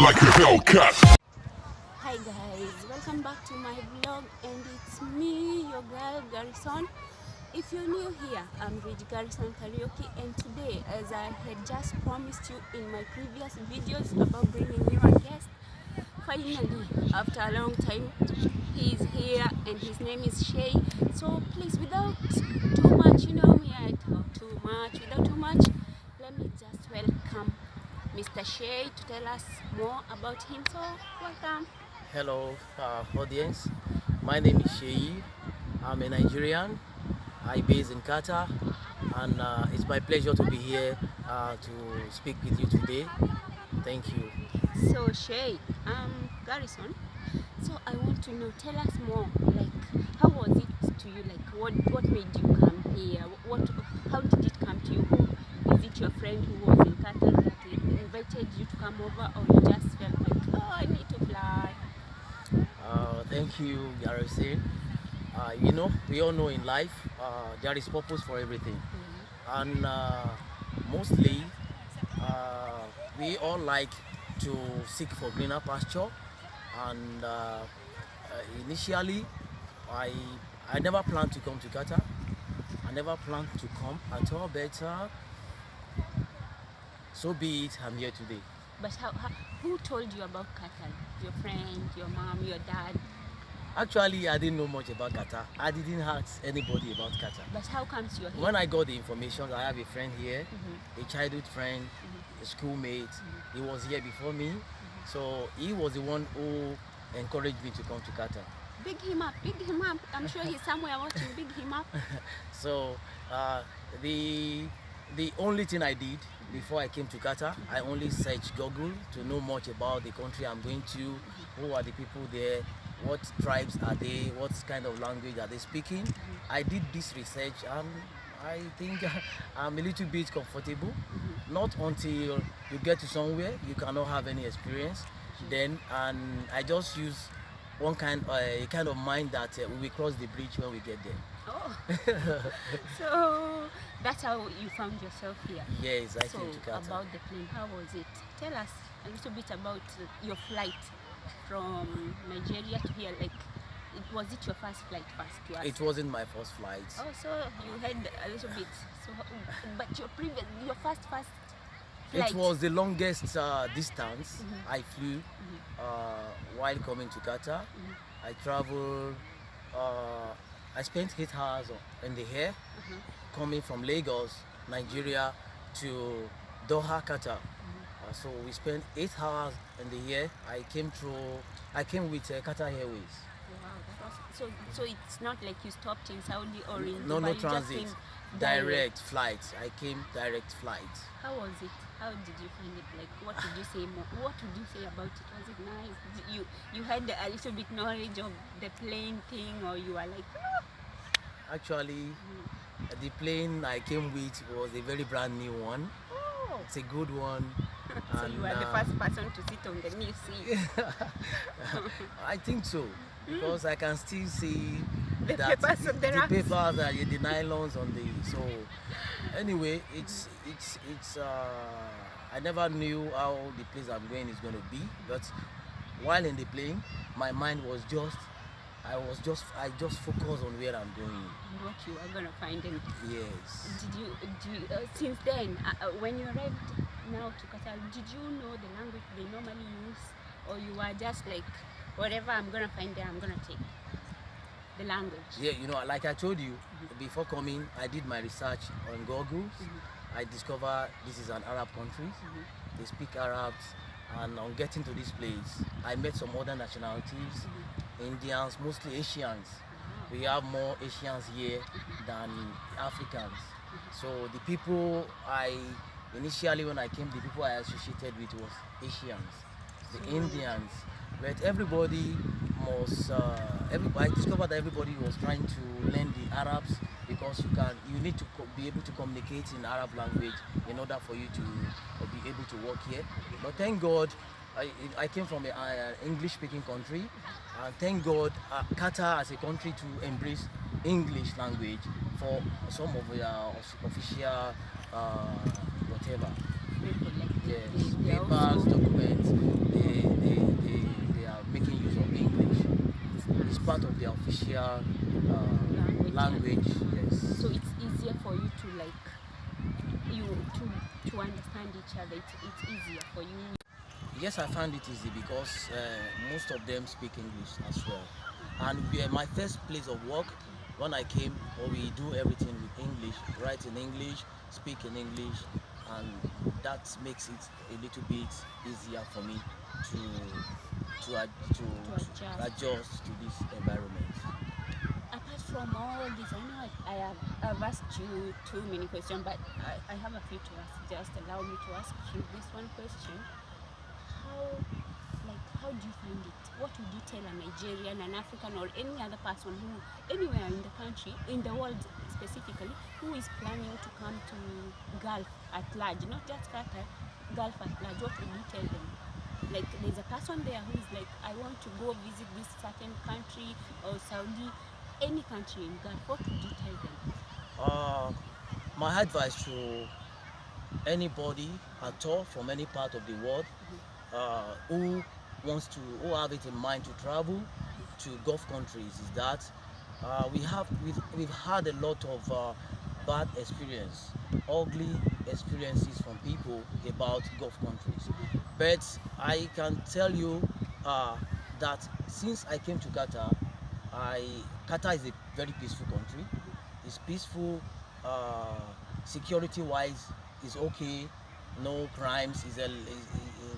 like a Hellcat. Hi guys, welcome back to my vlog, and it's me, your girl Garrison. If you're new here, I'm Ridge Garrison Karaoke, and today, as I had just promised you in my previous videos about bringing you a guest, finally, after a long time, he's here and his name is Shay. So please, without too much, you know me, I talk too much, without too much, let me just welcome Mr. Shay to tell us more about him. So welcome. Hello, audience. My name is Shay. I'm a Nigerian. I base in Qatar, and it's my pleasure to be here to speak with you today. Thank you. So Shay, Garrison. So I want to know. Tell us more. Like, how was it to you? Like, what made you come here? How did it come to you? Is it your friend who was in Qatar that invited you to come over, or you just felt like, oh, I need to fly? Thank you, Garrison. We all know in life there is purpose for everything, and mostly we all like to seek for greener pasture. And initially, I I never planned to come to Qatar. I never planned to come at all, but so be it. I'm here today. But who told you about Qatar? Your friend, your mom, your dad? Actually, I didn't know much about Qatar. I didn't ask anybody about Qatar. But how comes you're here? When I got the information, I have a friend here, a childhood friend, a schoolmate. He was here before me, so he was the one who encouraged me to come to Qatar. Big him up, big him up. I'm sure he's somewhere watching. Big him up. So the only thing I did before I came to Qatar, I only searched Google to know much about the country I'm going to, who are the people there, what tribes are they, what kind of language are they speaking. I did this research, and I think I'm a little bit comfortable. Not until you get to somewhere you cannot have any experience. Then, and I just use one a kind of mind that we will cross the bridge when we get there. Oh, so that's how you found yourself here. Yes, I came to Qatar. About the plane, how was it? Tell us a little bit about your flight from Nigeria to here. Like, was it your first flight to us? It wasn't my first flight. Oh, so you had a little bit. So, but your first flight. It was the longest distance I flew while coming to Qatar. I traveled. I spent 8 hours in the air, coming from Lagos, Nigeria, to Doha, Qatar. So we spent 8 hours in the air. I came with Qatar Airways. Wow, that was, so it's not like you stopped in Saudi or in Dubai. No you transit. Just Direct flights. I came direct flight. How was it? How did you find it? Like, what did you say more? What would you say about it? Was it nice? You had a little bit knowledge of the plane thing, or you were like, oh. Actually, the plane I came with was a very brand new one. Oh. It's a good one. So you were the first person to sit on the new seat. I think so, because I can still see the that papers on the racks. papers and the nylons on the. So anyway, it's I never knew how the place I'm going is going to be, but while in the plane, my mind was I just focused on where I'm going. What you are gonna find. And yes. Did you since then, when you arrived now to Qatar, did you know the language they normally use, or you were just like, whatever I'm gonna find there, I'm gonna take the language? Yeah, like I told you before coming, I did my research on Google. I discovered this is an Arab country. They speak Arabs, and on getting to this place, I met some other nationalities, Indians, mostly Asians. We have more Asians here than Africans. So the people initially when I came, the people I associated with was Asians, the Indians. But everybody I discovered that everybody was trying to learn the Arabs, because you need to be able to communicate in Arab language in order for you to be able to work here. But thank God, I came from an English-speaking country, and thank God Qatar as a country to embrace English language for some of their official whatever. People like Yes, papers, documents. part of their official Language. language. Yes. So it's easier for you to like to understand each other. It's easier for you. Yes, I found it easy because most of them speak English as well. And my first place of work, when I came, we do everything with English, write in English, speak in English, and that makes it a little bit easier for me to adjust to this environment. Apart from all this, I know I've asked you too many questions, but I have a few to ask. Just allow me to ask you this one question. How do you find it? What would you tell a Nigerian, an African, or any other person who, anywhere in the country, in the world specifically, who is planning to come to Gulf at large, not just Qatar, Gulf at large? What would you tell them? Like, there's a person there who is like, I want to go visit this certain country, or Saudi, any country in Gulf. What would you tell them? My advice to anybody at all from any part of the world who have it in mind to travel to Gulf countries is that we've had a lot of bad experience, ugly experiences from people about Gulf countries. But I can tell you that since I came to Qatar, Qatar is a very peaceful country. It's peaceful, security-wise, it's okay. No crimes.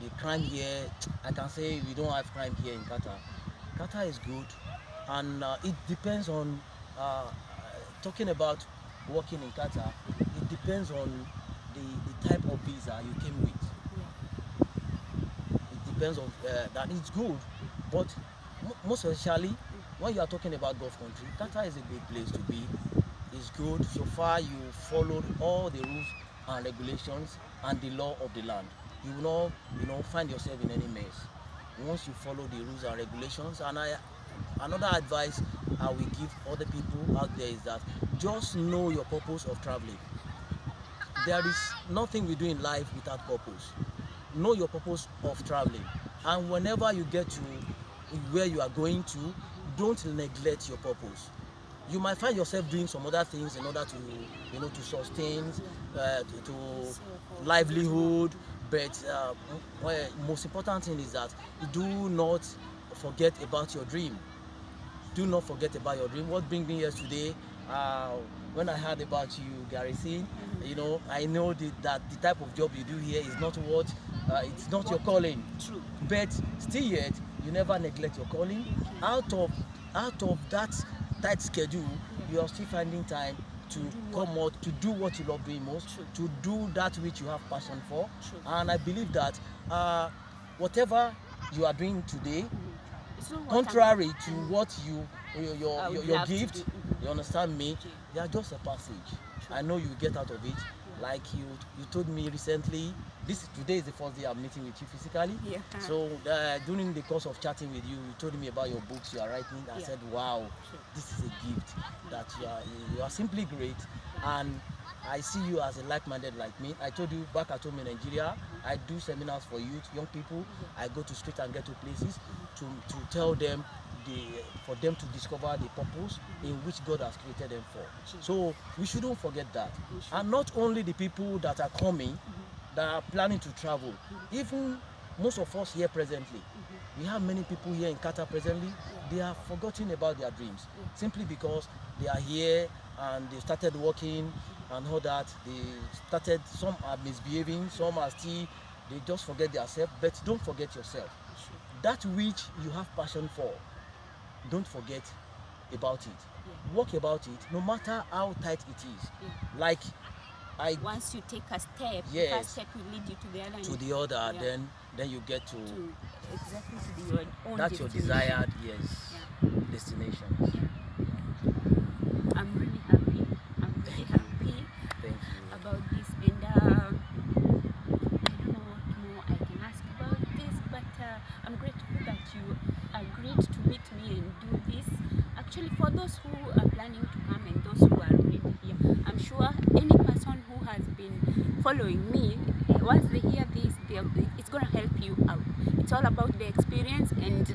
The crime here, I can say we don't have crime here in Qatar. Qatar is good, and it depends on talking about working in Qatar. It depends on the type of visa you came with. It depends on that. It's good, but most especially when you are talking about Gulf country, Qatar is a good place to be. It's good so far you followed all the rules and regulations and the law of the land. You will not find yourself in any mess once you follow the rules and regulations. And another advice I will give other people out there is that just know your purpose of traveling. There is nothing we do in life without purpose. Know your purpose of traveling, and whenever you get to where you are going to, don't neglect your purpose. You might find yourself doing some other things in order to sustain to livelihood, but most important thing is that do not forget about your dream. Do not forget about your dream. What brings me here today, when I heard about you, Garrison, I know that the type of job you do here is not it's not your calling. True. But still yet, you never neglect your calling. Out of that tight schedule, you are still finding time to come out to do what you love doing most. True. To do that which you have passion for. True. And I believe that whatever you are doing today, contrary to what your gift, you understand me, they are just a passage. True. I know you get out of it. Like you told me recently, today is the first day I'm meeting with you physically. Yeah. So during the course of chatting with you, you told me about your books you are writing. I said, wow, this is a gift, that you are simply great, and I see you as a like-minded like me. I told you back at home in Nigeria, I do seminars for youth, young people. I go to street and ghetto places to tell them for them to discover the purpose in which God has created them for. So we shouldn't forget that. And not only the people that are coming, that are planning to travel, even most of us here presently, we have many people here in Qatar presently, they have forgotten about their dreams, simply because they are here and they started working and all that. Some are misbehaving, some are still, they just forget themselves. But don't forget yourself. That which you have passion for, don't forget about it. Work about it, no matter how tight it is. Like once you take a step, yes, the first step will lead you to the other. Then you get to exactly to your own. That's your desired destination. I'm really happy. Thank you. About this, and I don't know what more I can ask about this, but I'm grateful that you agreed to meet me and do this. Actually, for those who are planning to come and those who are already here, I'm sure any person who has been following me, once they hear this, it's going to help you out. It's all about the experience, and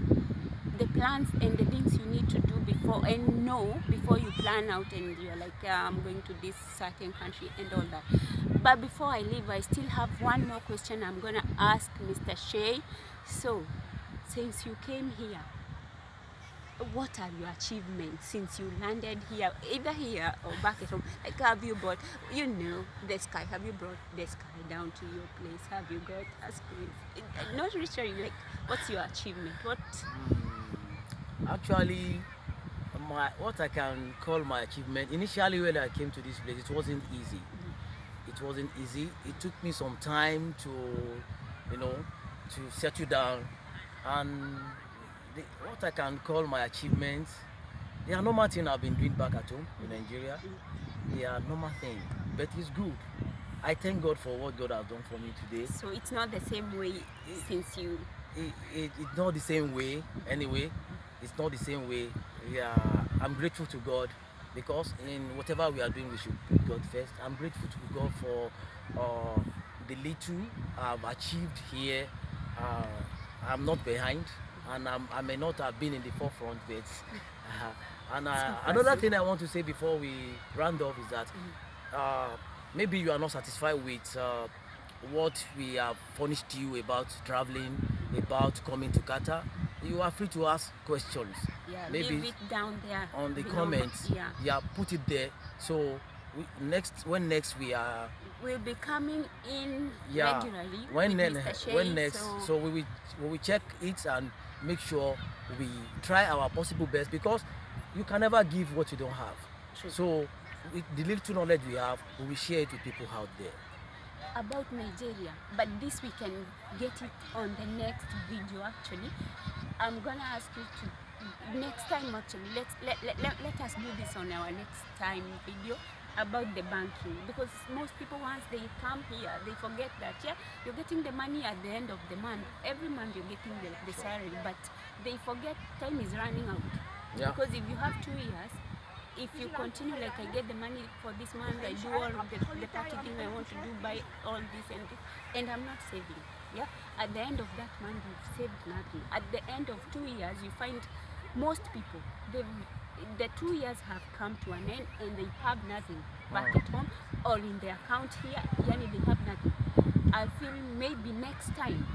the plans and the things you need to do before and know before you plan out and you're like, yeah, I'm going to this certain country and all that. But before I leave, I still have one more question I'm gonna ask Mr. Shay. So, since you came here, what are your achievements since you landed here, either here or back at home? Like, have you brought, the sky? Have you brought the sky down to your place? Have you got a space? Not literally, like, what's your achievement? What? Actually, what I can call my achievement, initially when I came to this place, it wasn't easy. It wasn't easy. It took me some time to, to settle down. And what I can call my achievements, they are normal things I've been doing back at home in Nigeria. They are normal things, but it's good. I thank God for what God has done for me today. So it's not the same way since you... It's not the same way anyway. It's not the same way. Yeah, I'm grateful to God because in whatever we are doing, we should put God first. I'm grateful to God for the little I've achieved here. I'm not behind, and I may not have been in the forefront, but and another thing I want to say before we round off is that maybe you are not satisfied with what we have furnished you about traveling, about coming to Qatar. You are free to ask questions. Yeah, maybe leave it down there on the below. comments. Yeah, put it there. So when next we are, we'll be coming in regularly. When with next, Mr. so we will check it and make sure we try our possible best, because you can never give what you don't have. True. So with the little knowledge we have, we will share it with people out there. About Nigeria, but this we can get it on the next video. Actually, I'm gonna ask you to next time. Actually, let us do this on our next time video about the banking, because most people, once they come here, they forget that you're getting the money at the end of the month. Every month you're getting the salary, but they forget time is running out. Because if you have 2 years, if you continue, like, I get the money for this month, I do all the packaging I want to do, buy all this and this, and I'm not saving. At the end of that month, you've saved nothing. At the end of 2 years, you find most people, the 2 years have come to an end and they have nothing back at home or in their account here. They have nothing. I feel maybe next time,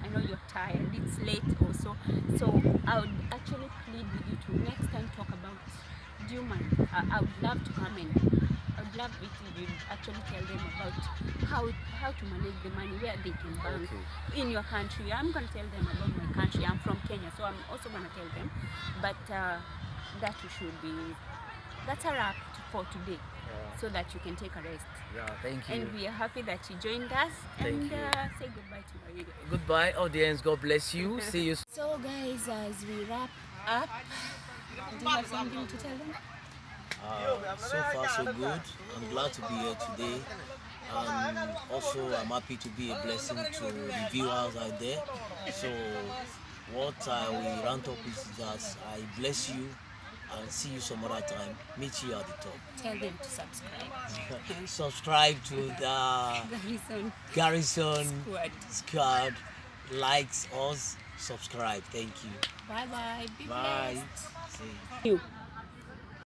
I know you're tired, it's late also, so I would actually plead with you to next time talk about, do you mind? I would love to come in. I would love it if you actually tell them about how to manage the money, where they can bank in your country. I'm going to tell them about my country. I'm from Kenya, so I'm also going to tell them. But that that's a wrap for today, so that you can take a rest. Thank you. And we are happy that you joined us. Thank you. Say goodbye to my video. Goodbye, audience. God bless you. See you. So guys, as we wrap up, do you have something to tell them? So far so good. I'm glad to be here today, and also I'm happy to be a blessing to the viewers out there. So what I will round up is that I bless you and see you some other time. Meet you at the top. Tell them to subscribe. Subscribe to the Garrison Squad. Likes us. Subscribe. Thank you. Bye bye. Be Bye. blessed. See you.